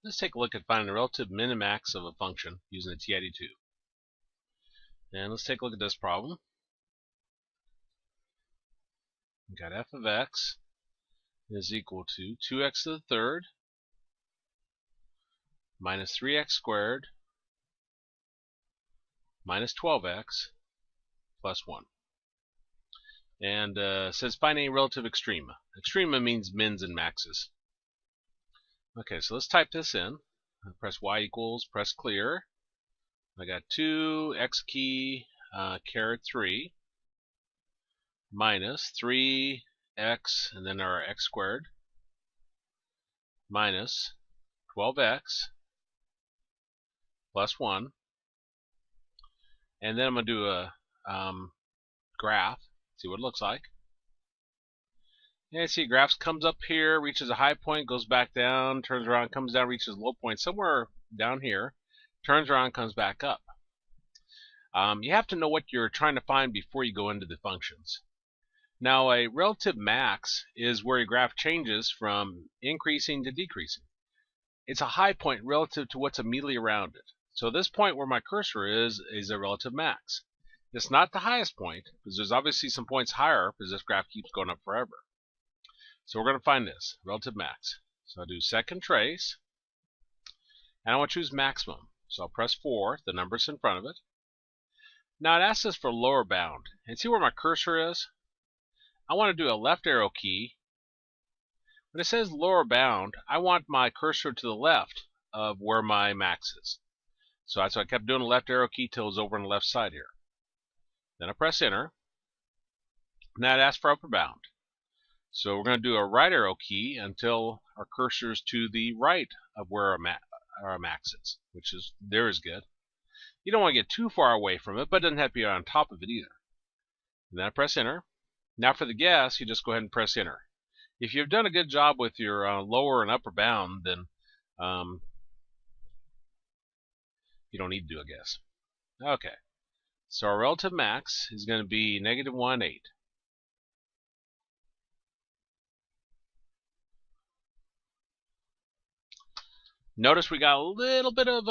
Let's take a look at finding the relative min and max of a function using the TI-82. And let's take a look at this problem. We've got f of x is equal to 2x to the third minus 3x squared minus 12x plus 1. And says find a relative extrema. Extrema means mins and maxes. Okay, so let's type this in. Press y equals, press clear. I got 2x key caret 3 minus 3x and then our x squared minus 12x plus 1. And then I'm going to do a graph, see what it looks like. And you see graphs comes up here, reaches a high point, goes back down, turns around, comes down, reaches a low point somewhere down here, turns around, comes back up. You have to know what you're trying to find before you go into the functions. Now, a relative max is where your graph changes from increasing to decreasing. It's a high point relative to what's immediately around it. So this point where my cursor is a relative max. It's not the highest point, because there's obviously some points higher, because this graph keeps going up forever. So we're going to find this, relative max. So I'll do second trace, and I want to choose maximum. So I'll press 4, the number's in front of it. Now it asks us for lower bound. And see where my cursor is? I want to do a left arrow key. When it says lower bound, I want my cursor to the left of where my max is. So that's why I kept doing the left arrow key till it was over on the left side here. Then I press enter. Now it asks for upper bound. So we're going to do a right arrow key until our cursor is to the right of where our max is, which is there is good. You don't want to get too far away from it, but it doesn't have to be on top of it either. And then I press enter. Now for the guess, you just go ahead and press enter. If you've done a good job with your lower and upper bound, then you don't need to do a guess. Okay, so our relative max is going to be -1, 8. Notice we got a little bit of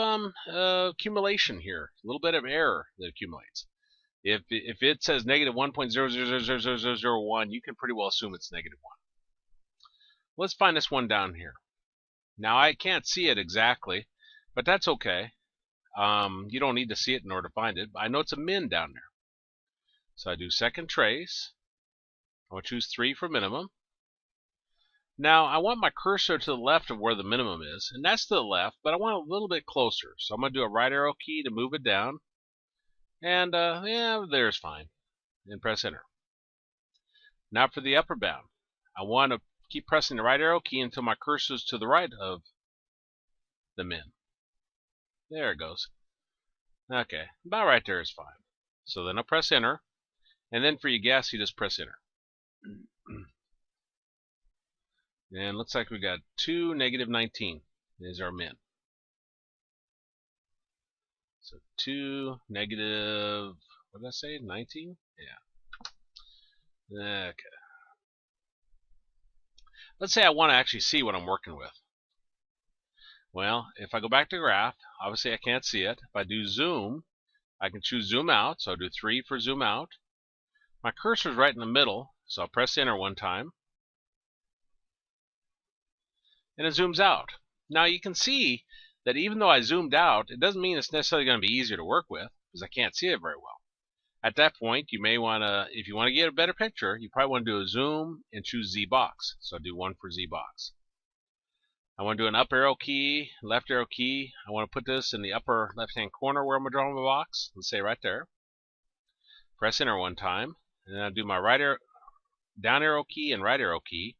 accumulation here, a little bit of error that accumulates. If it says -1.000001, you can pretty well assume it's -1. Let's find this one down here. Now I can't see it exactly, but that's okay. You don't need to see it in order to find it. I know it's a min down there. So I do second trace. I want to choose 3 for minimum. Now I want my cursor to the left of where the minimum is, and that's to the left, but I want it a little bit closer. So I'm going to do a right arrow key to move it down. And yeah, there's fine. And press enter. Now for the upper bound. I want to keep pressing the right arrow key until my cursor is to the right of the min. There it goes. Okay, about right there is fine. So then I'll press enter. And then for your guess, you just press enter. And looks like we got 2, -19 is our min. So 2, negative, what did I say, 19? Yeah. Okay. Let's say I want to actually see what I'm working with. Well, if I go back to graph, obviously I can't see it. If I do zoom, I can choose zoom out, so I'll do 3 for zoom out. My cursor is right in the middle, so I'll press enter one time. And it zooms out. Now you can see that even though I zoomed out, it doesn't mean it's necessarily going to be easier to work with, because I can't see it very well. At that point, you may want to, if you want to get a better picture, you probably want to do a zoom and choose Z box. So I'll do 1 for Z box. I want to do an up arrow key, left arrow key. I want to put this in the upper left-hand corner where I'm going to draw my box. Let's say right there. Press enter one time, and then I'll do my right arrow, down arrow key and right arrow key.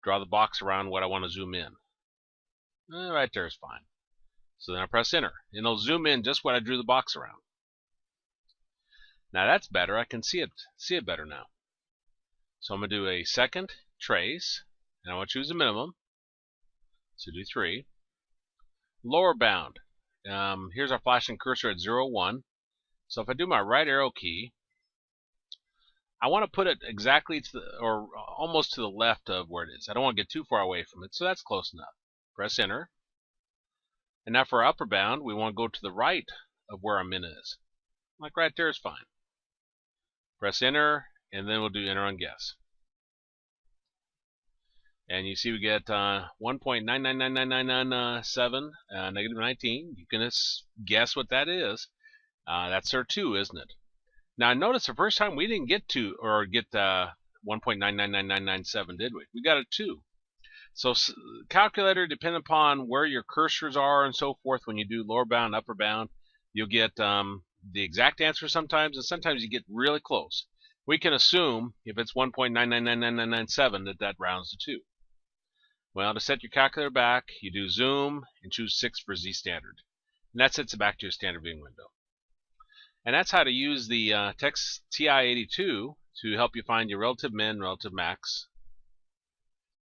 Draw the box around what I want to zoom in. Right there is fine. So then I press enter, and it'll zoom in just what I drew the box around. Now that's better. I can see it better now. So I'm going to do a second trace, and I want to choose a minimum. So do 3. Lower bound. Here's our flashing cursor at 0, 1. So if I do my right arrow key, I want to put it exactly to the, or almost to the left of where it is. I don't want to get too far away from it, so that's close enough. Press enter. And now for our upper bound, we want to go to the right of where our min is. Like right there is fine. Press enter, and then we'll do enter on guess. And you see we get 1.999997, negative 19. You can guess what that is. That's our 2, isn't it? Now notice the first time we didn't get 1.999997, did we? We got a 2. So calculator, depending upon where your cursors are and so forth, when you do lower bound, upper bound, you'll get the exact answer sometimes, and sometimes you get really close. We can assume if it's 1.999997 that rounds to 2. Well, to set your calculator back, you do zoom and choose 6 for Z standard. And that sets it back to your standard viewing window. And that's how to use the TI-82 to help you find your relative min, relative max